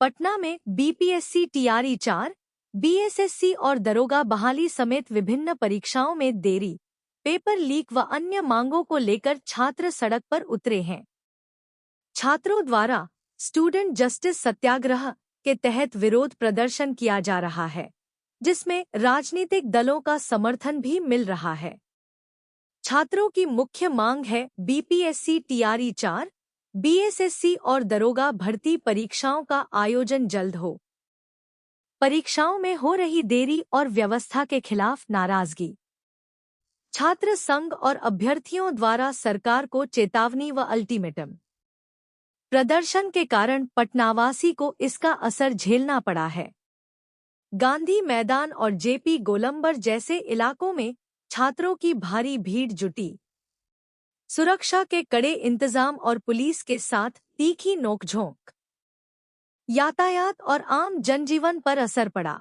पटना में BPSC TRE 4, BSSC और दरोगा बहाली समेत विभिन्न परीक्षाओं में देरी, पेपर लीक व अन्य मांगों को लेकर छात्र सड़क पर उतरे हैं। छात्रों द्वारा स्टूडेंट जस्टिस सत्याग्रह के तहत विरोध प्रदर्शन किया जा रहा है, जिसमें राजनीतिक दलों का समर्थन भी मिल रहा है। छात्रों की मुख्य मांग है बीपीएससी टीआरई 4, बीएसएससी और दरोगा भर्ती परीक्षाओं का आयोजन जल्द हो। परीक्षाओं में हो रही देरी और व्यवस्था के खिलाफ नाराजगी। छात्र संघ और अभ्यर्थियों द्वारा सरकार को चेतावनी व अल्टीमेटम। प्रदर्शन के कारण पटनावासी को इसका असर झेलना पड़ा है। गांधी मैदान और जेपी गोलंबर जैसे इलाकों में छात्रों की भारी भीड़ जुटी। सुरक्षा के कड़े इंतजाम और पुलिस के साथ तीखी नोकझोंक। यातायात और आम जनजीवन पर असर पड़ा।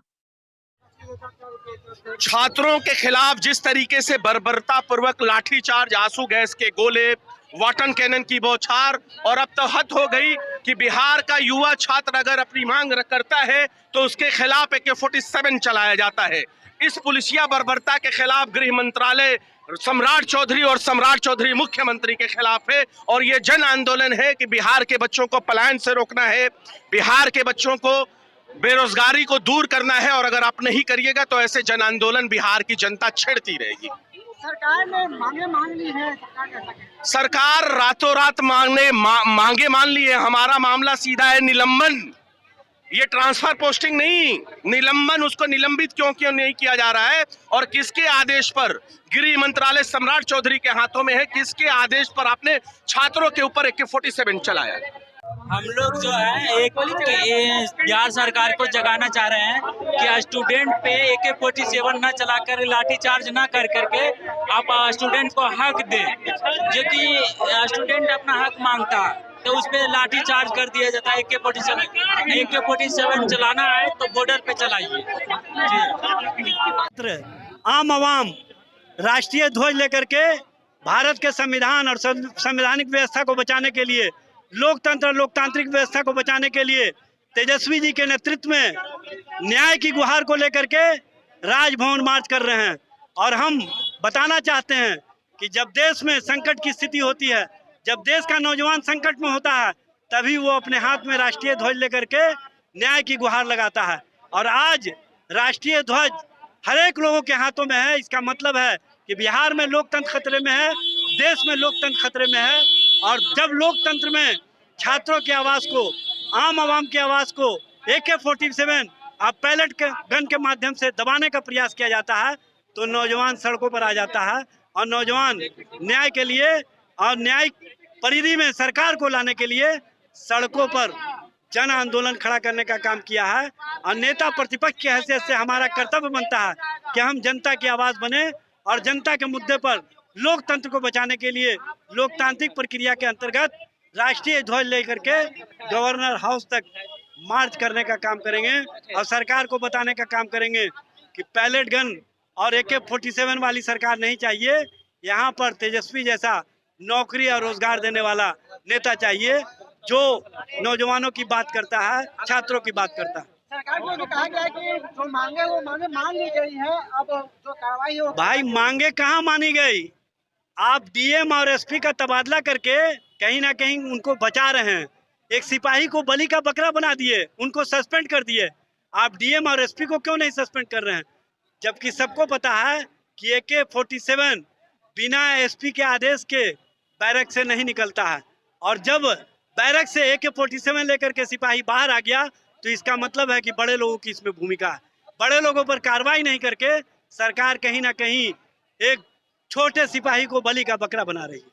छात्रों के खिलाफ जिस तरीके से बर्बरतापूर्वक लाठीचार्ज, आंसू गैस के गोले, वाटर कैनन की बौछार, और अब तो हद हो गई कि बिहार का युवा छात्र अगर अपनी मांग करता है तो उसके खिलाफ AK-47 चलाया जाता है। इस पुलिसिया बर्बरता के खिलाफ गृह मंत्रालय सम्राट चौधरी और सम्राट चौधरी मुख्यमंत्री के खिलाफ है, और ये जन आंदोलन है कि बिहार के बच्चों को पलायन से रोकना है, बिहार के बच्चों को बेरोजगारी को दूर करना है, और अगर आप नहीं करिएगा तो ऐसे जन आंदोलन बिहार की जनता छेड़ती रहेगी। सरकार ने मांगे मान ली है, सरकार रातों रात मांगे मान ली है। हमारा मामला सीधा है निलंबन, ये ट्रांसफर पोस्टिंग नहीं, निलंबन। उसको निलंबित क्यों नहीं किया जा रहा है, और किसके आदेश पर? गृह मंत्रालय सम्राट चौधरी के हाथों में है। किसके आदेश पर आपने छात्रों के ऊपर AK-47 चलाया? हम लोग जो है एक बिहार सरकार को जगाना चाह रहे हैं कि स्टूडेंट पे AK-47 न चलाकर, लाठीचार्ज न कर करके आप स्टूडेंट को हक दें। जो कि स्टूडेंट अपना हक मांगता है तो उस पर लाठीचार्ज कर दिया जाता है। AK-47 चलाना है तो बॉर्डर पे चलाइए। आम आवाम राष्ट्रीय ध्वज लेकर के भारत के संविधान और संवैधानिक व्यवस्था को बचाने के लिए, लोकतंत्र लोकतांत्रिक व्यवस्था को बचाने के लिए तेजस्वी जी के नेतृत्व में न्याय की गुहार को लेकर के राजभवन मार्च कर रहे हैं। और हम बताना चाहते हैं कि जब देश में संकट की स्थिति होती है, जब देश का नौजवान संकट में होता है, तभी वो अपने हाथ में राष्ट्रीय ध्वज लेकर के न्याय की गुहार लगाता है। और आज राष्ट्रीय ध्वज हर एक लोगों के हाथों में है। इसका मतलब है कि बिहार में लोकतंत्र खतरे में है, देश में लोकतंत्र खतरे में है। और जब लोकतंत्र में छात्रों की आवाज़ को, आम आवाम की आवाज़ को AK-47 और पैलेट गन के माध्यम से दबाने का प्रयास किया जाता है, तो नौजवान सड़कों पर आ जाता है। और नौजवान न्याय के लिए और न्यायिक परिधि में सरकार को लाने के लिए सड़कों पर जन आंदोलन खड़ा करने का काम किया है। और नेता प्रतिपक्ष की हैसियत से हमारा कर्तव्य बनता है कि हम जनता की आवाज़ बने और जनता के मुद्दे पर लोकतंत्र को बचाने के लिए लोकतांत्रिक प्रक्रिया के अंतर्गत राष्ट्रीय ध्वज लेकर के गवर्नर हाउस तक मार्च करने का काम करेंगे। और सरकार को बताने का काम करेंगे कि पैलेट गन और AK-47 वाली सरकार नहीं चाहिए। यहाँ पर तेजस्वी जैसा नौकरी और रोजगार देने वाला नेता चाहिए, जो नौजवानों की बात करता है, छात्रों की बात करता है। सरकार को कहा गया कि जो मांगे वो मांगे मान ली गई है, अब जो कार्रवाई हो। भाई मांगे कहाँ मानी गई? आप DM और SP का तबादला करके कहीं ना कहीं उनको बचा रहे हैं। एक सिपाही को बलि का बकरा बना दिए, उनको सस्पेंड कर दिए। आप DM और SP को क्यों नहीं सस्पेंड कर रहे हैं? जबकि सबको पता है कि AK-47 बिना SP के आदेश के बैरक से नहीं निकलता है। और जब बैरक से AK-47 लेकर के सिपाही बाहर आ गया तो इसका मतलब है कि बड़े लोगों की इसमें भूमिका है। बड़े लोगों पर कार्रवाई नहीं करके सरकार कहीं ना कहीं एक छोटे सिपाही को बलि का बकरा बना रही है।